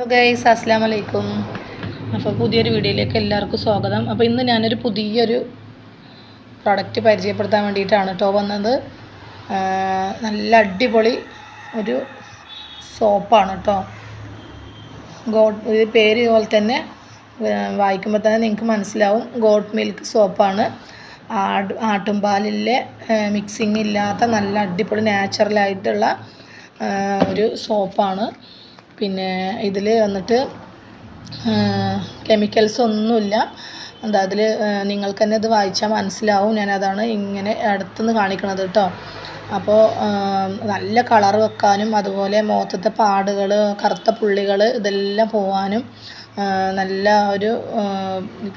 Hello guys, അസ്സലാമു അലൈക്കും. അപ്പോൾ പുതിയൊരു വീഡിയോയിലേക്ക് എല്ലാവർക്കും സ്വാഗതം. അപ്പോൾ ഇന്ന് ഞാനൊരു പുതിയൊരു പ്രൊഡക്റ്റ് പരിചയപ്പെടുത്താൻ വേണ്ടിയിട്ടാണ് കേട്ടോ വന്നത്. നല്ല അടിപൊളി ഒരു സോപ്പാണ് കേട്ടോ. ഇത് പേര് പോലെ തന്നെ വായിക്കുമ്പോൾ തന്നെ നിങ്ങൾക്ക് മനസ്സിലാവും. ഗോട്ട് മിൽക്ക് സോപ്പാണ്. ആട്ടുംപാലിലെ മിക്സിങ് ഇല്ലാത്ത നല്ല അടിപൊളി നാച്ചുറലായിട്ടുള്ള ഒരു സോപ്പാണ്. പിന്നെ ഇതിൽ വന്നിട്ട് കെമിക്കൽസ് ഒന്നുമില്ല. അതിൽ നിങ്ങൾക്ക് തന്നെ ഇത് വായിച്ചാൽ മനസ്സിലാവും. ഞാനതാണ് ഇങ്ങനെ അടുത്തുനിന്ന് കാണിക്കണത് കേട്ടോ. അപ്പോൾ നല്ല കളർ വെക്കാനും അതുപോലെ മുഖത്തെ പാടുകൾ, കറുത്ത പുള്ളികൾ ഇതെല്ലാം പോവാനും നല്ല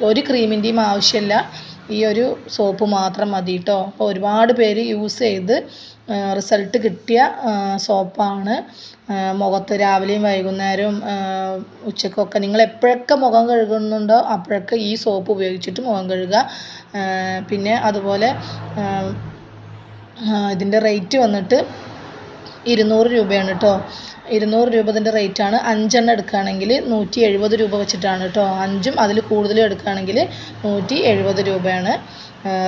ഒരു ക്രീമിൻ്റെയും ആവശ്യമില്ല. ഈ ഒരു സോപ്പ് മാത്രം മതി കേട്ടോ. അപ്പോൾ ഒരുപാട് പേര് യൂസ് ചെയ്ത് റിസൾട്ട് കിട്ടിയ സോപ്പാണ്. മുഖത്ത് രാവിലെയും വൈകുന്നേരവും ഉച്ചക്കൊക്കെ നിങ്ങൾ എപ്പോഴൊക്കെ മുഖം കഴുകുന്നുണ്ടോ അപ്പോഴൊക്കെ ഈ സോപ്പ് ഉപയോഗിച്ചിട്ട് മുഖം കഴുകുക. പിന്നെ അതുപോലെ ഇതിൻ്റെ റേറ്റ് വന്നിട്ട് 200 രൂപയാണ് കേട്ടോ. 200 രൂപ ഇതിൻ്റെ റേറ്റാണ്. 5 എണ്ണം എടുക്കുകയാണെങ്കിൽ 170 രൂപ വെച്ചിട്ടാണ് കേട്ടോ. 5ഉം അതിൽ കൂടുതലും എടുക്കുകയാണെങ്കിൽ 170 രൂപയാണ്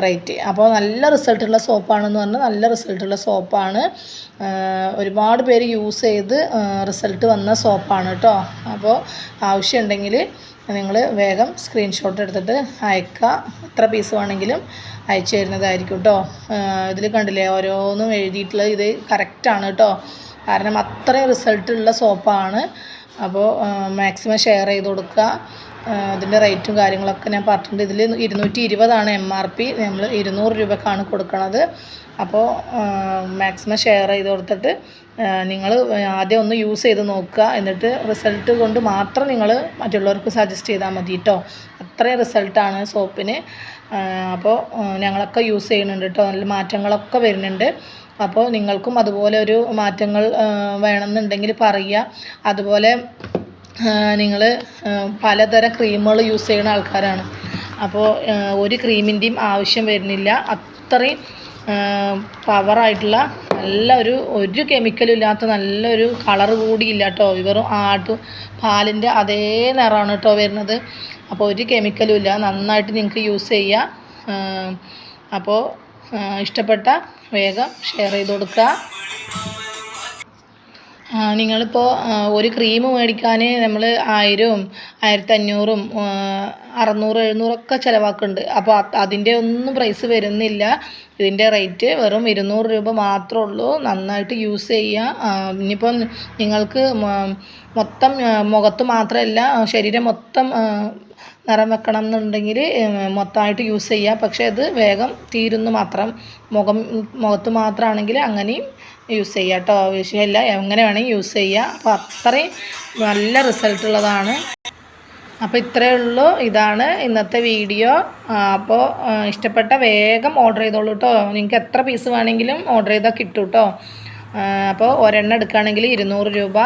റേറ്റ്. അപ്പോൾ നല്ല റിസൾട്ടുള്ള സോപ്പാണെന്ന് പറഞ്ഞാൽ നല്ല റിസൾട്ടുള്ള സോപ്പാണ്. ഒരുപാട് പേര് യൂസ് ചെയ്ത് റിസൾട്ട് വന്ന സോപ്പാണ് കേട്ടോ. അപ്പോൾ ആവശ്യമുണ്ടെങ്കിൽ നിങ്ങൾ വേഗം സ്ക്രീൻഷോട്ട് എടുത്തിട്ട് അയക്കുക. എത്ര പീസ് വേണമെങ്കിലും അയച്ചു തരുന്നതായിരിക്കും കേട്ടോ. ഇതിൽ കണ്ടില്ലേ ഓരോന്നും എഴുതിയിട്ടുള്ളത്, ഇത് കറക്റ്റാണ് കേട്ടോ. കാരണം അത്രയും റിസൾട്ടുള്ള സോപ്പാണ്. അപ്പോൾ മാക്സിമം ഷെയർ ചെയ്ത് കൊടുക്കുക. ഇതിൻ്റെ റേറ്റും കാര്യങ്ങളൊക്കെ ഞാൻ പറഞ്ഞിട്ടുണ്ട്. ഇതിൽ 220 MRP, നമ്മൾ 200 രൂപക്കാണ് കൊടുക്കുന്നത്. അപ്പോൾ മാക്സിമം ഷെയർ ചെയ്ത് കൊടുത്തിട്ട് നിങ്ങൾ ആദ്യം ഒന്ന് യൂസ് ചെയ്ത് നോക്കുക. എന്നിട്ട് റിസൾട്ട് കൊണ്ട് മാത്രം നിങ്ങൾ മറ്റുള്ളവർക്ക് സജസ്റ്റ് ചെയ്താൽ മതി കേട്ടോ. അത്രയും റിസൾട്ടാണ് സോപ്പിന്. അപ്പോൾ ഞങ്ങളൊക്കെ യൂസ് ചെയ്യുന്നുണ്ട് കേട്ടോ. നല്ല മാറ്റങ്ങളൊക്കെ വരുന്നുണ്ട്. അപ്പോൾ നിങ്ങൾക്കും അതുപോലെ ഒരു മാറ്റങ്ങൾ വേണമെന്നുണ്ടെങ്കിൽ പറയുക. അതുപോലെ നിങ്ങൾ പലതരം ക്രീമുകൾ യൂസ് ചെയ്യുന്ന ആൾക്കാരാണ്. അപ്പോൾ ഒരു ക്രീമിൻ്റെയും ആവശ്യം വരുന്നില്ല. അത്രയും പവറായിട്ടുള്ള ഒരു കെമിക്കലും ഇല്ലാത്ത നല്ലൊരു കളർ കൂടിയില്ല കേട്ടോ. വെറും പാലിൻ്റെ അതേ നിറമാണ് കേട്ടോ വരുന്നത്. അപ്പോൾ ഒരു കെമിക്കലും ഇല്ല. നന്നായിട്ട് നിങ്ങൾക്ക് യൂസ് ചെയ്യുക. അപ്പോൾ ഇഷ്ടപ്പെട്ട വേഗം ഷെയർ ചെയ്ത് കൊടുക്കുക. നിങ്ങളിപ്പോൾ ഒരു ക്രീം മേടിക്കാൻ നമ്മൾ 1000, 1500, 600, 700 ഒക്കെ ചിലവാക്കുന്നുണ്ട്. അപ്പോൾ അതിൻ്റെ ഒന്നും പ്രൈസ് വരുന്നില്ല. ഇതിൻ്റെ റേറ്റ് വെറും 200 രൂപ മാത്രമേ ഉള്ളൂ. നന്നായിട്ട് യൂസ് ചെയ്യുക. ഇനിയിപ്പോൾ നിങ്ങൾക്ക് മൊത്തം മുഖത്ത് മാത്രമല്ല ശരീരം മൊത്തം നിറം വെക്കണം എന്നുണ്ടെങ്കിൽ മൊത്തമായിട്ട് യൂസ് ചെയ്യുക. പക്ഷേ ഇത് വേഗം തീരുന്നു മാത്രം. മുഖത്ത് മാത്രമാണെങ്കിൽ അങ്ങനെയും യൂസ് ചെയ്യുക കേട്ടോ. വിഷയമല്ല, എങ്ങനെ വേണമെങ്കിൽ യൂസ് ചെയ്യുക. അപ്പോൾ അത്രയും നല്ല റിസൾട്ടുള്ളതാണ്. അപ്പോൾ ഇത്രയേ ഉള്ളൂ. ഇതാണ് ഇന്നത്തെ വീഡിയോ. അപ്പോൾ ഇഷ്ടപ്പെട്ട വേഗം ഓർഡർ ചെയ്തോളൂ കേട്ടോ. നിങ്ങൾക്ക് എത്ര പീസ് വേണമെങ്കിലും ഓർഡർ ചെയ്താൽ കിട്ടും കേട്ടോ. അപ്പോൾ ഒരെണ്ണം എടുക്കുകയാണെങ്കിൽ 200 രൂപ,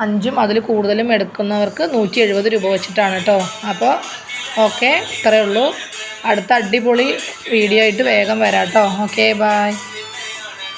5ഉം അതിൽ കൂടുതലും എടുക്കുന്നവർക്ക് 170 രൂപ വെച്ചിട്ടാണ് കേട്ടോ. അപ്പോൾ ഓക്കെ, ഇത്രയേ ഉള്ളൂ. അടുത്ത അടിപൊളി വീഡിയോ ആയിട്ട് വേഗം വരാം കേട്ടോ. Okay, by.